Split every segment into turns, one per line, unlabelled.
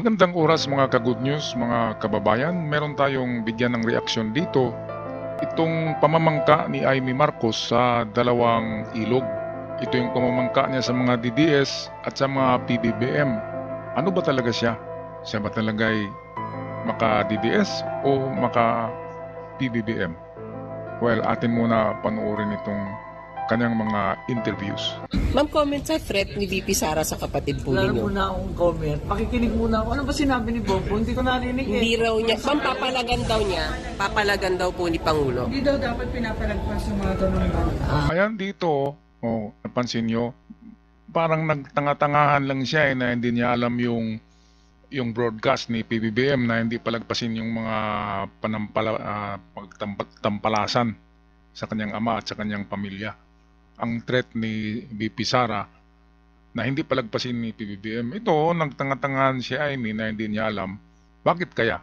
Magandang oras mga ka-good news, mga kababayan. Meron tayong bigyan ng reaksyon dito. Itong pamamangka ni Amy Marcos sa dalawang ilog. Ito yung pamamangka niya sa mga DDS at sa mga PBBM. Ano ba talaga siya? Siya ba talaga'y maka-DDS o maka-PBBM? Well, atin muna panoorin itong kanyang mga interviews.
Ma'am, comment sa threat ni VP Sara sa kapatid po
Wala
ninyo.
muna akong comment. Pakikinig muna ako. Ano ba sinabi ni Bobo? Hindi ko narinig eh.
Hindi raw niya, ma'am, papalagan daw po ni Pangulo.
Hindi daw dapat pinapalagpas yung mga ganun ba?
Ayan dito, napansin nyo, parang nagtanga-tangahan lang siya na hindi niya alam yung broadcast ni PBBM na hindi palagpasin yung mga pagtampalasan sa kanyang ama at sa kanyang pamilya. Ang threat ni VP Sara na hindi palagpasin ni PBBM, ito, nagtanga-tangahan si Amy na hindi niya alam. Bakit kaya?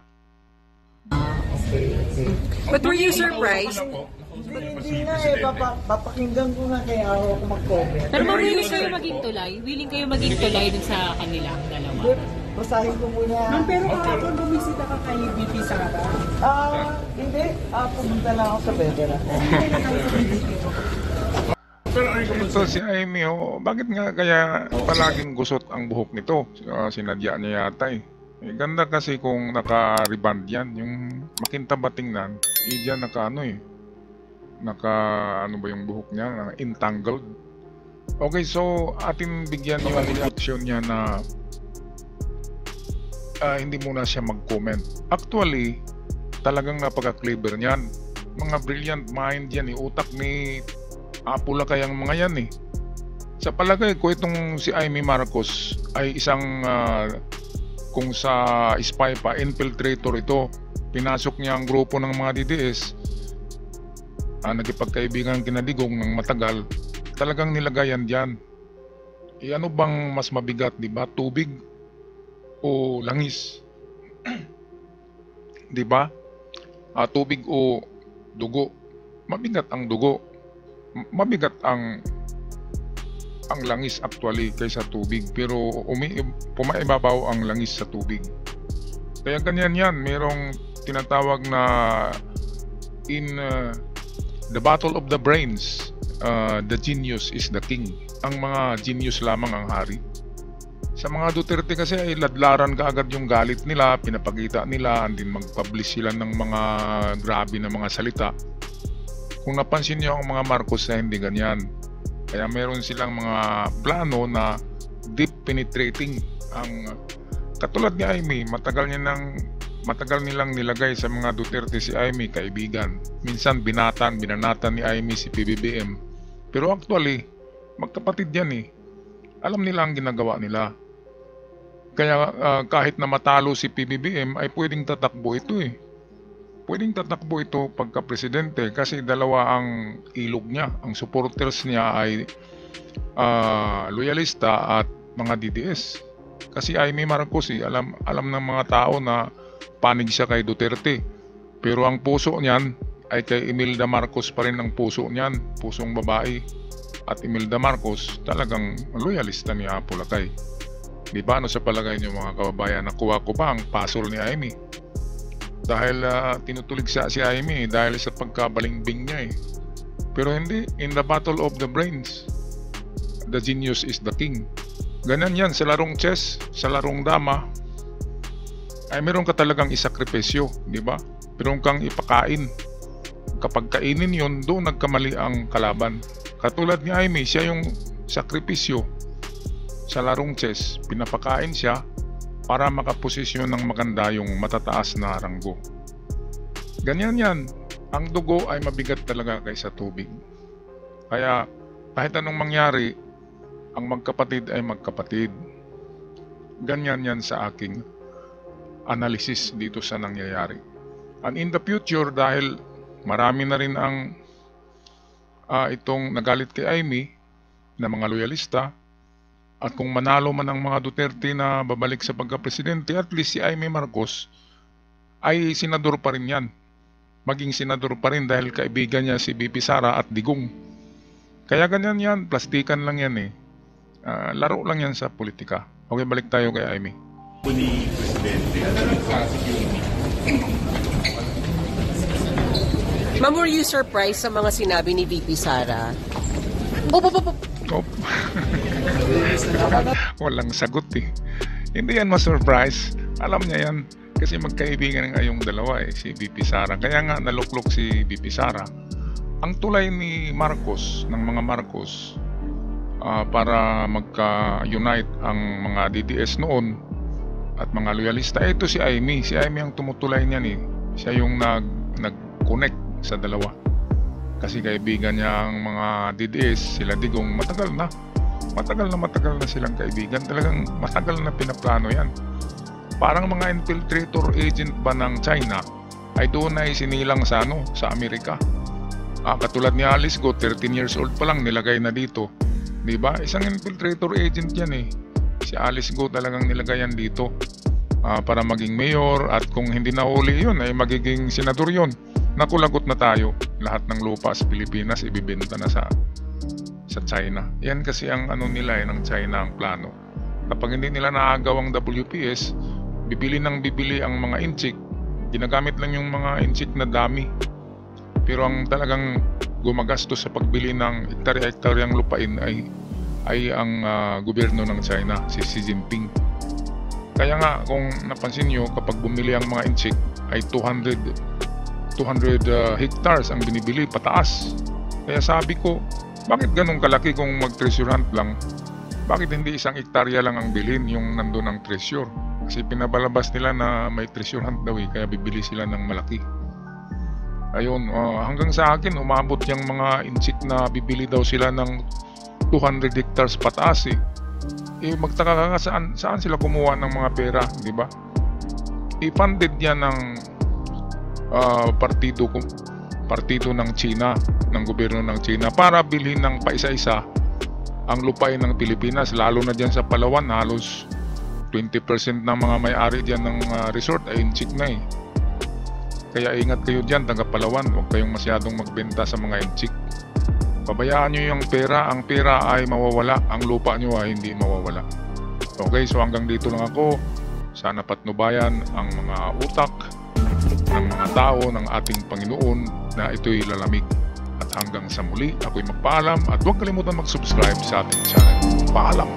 But were you surprised?
Hindi nga eh. Papakinggan ko nga kaya ako mag-comment.
Pero willing kayo maging tulay? Willing kayo maging tulay dun sa kanilang dalawa?
Basahin ko muna.
Ma'am, pero kahapon bumisita ka kay VP Sara.
Hindi. Pumunta lang ako sa Bedera.
Hindi na tayo sa VP.
Ito si Amy, bakit nga kaya palaging gusot ang buhok nito? Sinadya niya yata eh. Ganda kasi kung naka-reband yan. Yung makintab tingnan, diyan naka ba yung buhok niya? Entangled. Okay, so atin bigyan yung reaction niya na hindi muna siya mag-comment. Actually, talagang napaka-clever niyan. Mga brilliant mind yan, utak ni Apula kayang mga yan eh. Sa palagay ko, itong si Amy Marcos ay isang kung sa spy pa, infiltrator ito. Pinasok niya ang grupo ng mga DDS, nagipagkaibigan kinadigong ng matagal, talagang nilagayan dyan. Ano bang mas mabigat, di ba? Tubig o langis? Di ba? Tubig o dugo? Mabigat ang dugo. Mabigat ang langis actually kaysa tubig, pero pumaibabaw ang langis sa tubig. Kaya ganyan yan, merong tinatawag na in the battle of the brains, the genius is the king. Ang mga genius lamang ang hari. Sa mga Duterte kasi ay ladlaran kaagad yung galit nila, pinapakita nila, andin mag-publish sila ng mga grabe na mga salita. Kung napansin niyo ang mga Marcos na hindi ganyan. Kaya meron silang mga plano na deep penetrating. Ang katulad ni Amy, matagal nilang nilagay sa mga Duterte si Amy kaibigan. Minsan binanatan ni Amy si PBBM. Pero actually, magkapatid yan eh. Alam nila ang ginagawa nila. Kaya kahit na matalo si PBBM ay pwedeng tatakbo ito eh. Pwedeng tatakbo ito pagka-presidente kasi dalawa ang ilog niya. Ang supporters niya ay loyalista at mga DDS. Kasi Amy Marcos alam ng mga tao na panig siya kay Duterte. Pero ang puso niyan ay kay Imelda Marcos pa rin ang puso niyan. Pusong babae. At Imelda Marcos talagang loyalista ni Apo Lakay. Di ba ano sa palagay niyo mga kababayan? Nakuha ko ba ang puzzle ni Amy? Dahil tinutulig siya si Amy dahil sa pagkabalingbing niya eh. Pero hindi, in the battle of the brains, the genius is the king. Ganyan yan sa larong chess, sa larong dama, ay meron ka talagang isakripisyo, di ba? Meron kang ipakain. Kapag kainin yun, doon nagkamali ang kalaban. Katulad ni Amy, siya yung sakripisyo sa larong chess, pinapakain siya para makaposisyon ng maganda yung matataas na ranggo. Ganyan yan. Ang dugo ay mabigat talaga kaysa tubig. Kaya kahit anong mangyari, ang magkapatid ay magkapatid. Ganyan yan sa aking analysis dito sa nangyayari. And in the future, dahil marami na rin ang itong nagalit kay Amy na mga loyalista, at kung manalo man ang mga Duterte na babalik sa pagka-presidente, at least si Amy Marcos ay senador pa rin yan. Maging senador pa rin dahil kaibigan niya si VP Sara at Digong. Kaya ganyan yan, plastikan lang yan eh. Laro lang yan sa politika. Okay, balik tayo kay Amy.
presidente sa security.
Ma'am, were you surprised sa mga sinabi ni VP Sara?
Oh. Walang sagot eh. Hindi yan ma-surprise. Alam niya yan. Kasi magkaibigan nga yung dalawa eh, si VP Sara. Kaya nga naluklok si VP Sara. Ang tulay ni Marcos, ng mga Marcos, para magka-unite ang mga DDS noon at mga loyalista, ito si Amy. Si Amy ang tumutulay niyan eh. Siya yung nag-connect sa dalawa. Kasi kaibigan niya ang mga DDS, sila Digong, matagal na silang kaibigan. Talagang matagal na pinaplano yan. Parang mga infiltrator agent ba ng China ay doon ay sinilang sa Amerika. Katulad ni Alice Go, 13 years old pa lang nilagay na dito. Diba? Isang infiltrator agent yan eh. Si Alice Go talagang nilagayan dito para maging mayor, at kung hindi nahuli yun ay magiging senador yun. Nakulagot na tayo. Lahat ng lupa sa Pilipinas ibibenta na sa China. Yan kasi ang nila ng China ang plano. Kapag hindi nila naagaw ang WPS, bibili ang mga inchik. Ginagamit lang yung mga inchik na dami. Pero ang talagang gumagastos sa pagbili ng hektarya-hektaryang lupain ay ang gobyerno ng China, si Xi Jinping. Kaya nga kung napansin nyo, kapag bumili ang mga inchik ay 200 hectares ang binibili pataas. Kaya sabi ko, bakit ganun kalaki kung mag-treasure hunt lang? Bakit hindi isang hektarya lang ang bilhin yung nandun ang treasure? Kasi pinabalabas nila na may treasure hunt daw kaya bibili sila ng malaki. Ayun, hanggang sa akin umabot yung mga inchik na bibili daw sila ng 200 hectares pataas magtaka ka nga saan sila kumuha ng mga pera, di ba? I-funded yan ng partido ng China, ng gobyerno ng China, para bilhin ng paisa-isa ang lupain ng Pilipinas, lalo na dyan sa Palawan. Halos 20% ng mga may-ari dyan ng resort ay inchik na eh. Kaya ingat kayo dyan, taga Palawan, huwag kayong masyadong magbenta sa mga inchik. Pabayaan nyo yung pera, ang pera ay mawawala, ang lupa nyo ay hindi mawawala. Okay, so hanggang dito lang ako. Sana patnubayan ang mga utak ng mga tao ng ating Panginoon na ito'y lalamig. At hanggang sa muli, ako'y magpaalam at huwag kalimutan mag-subscribe sa ating channel. Paalam!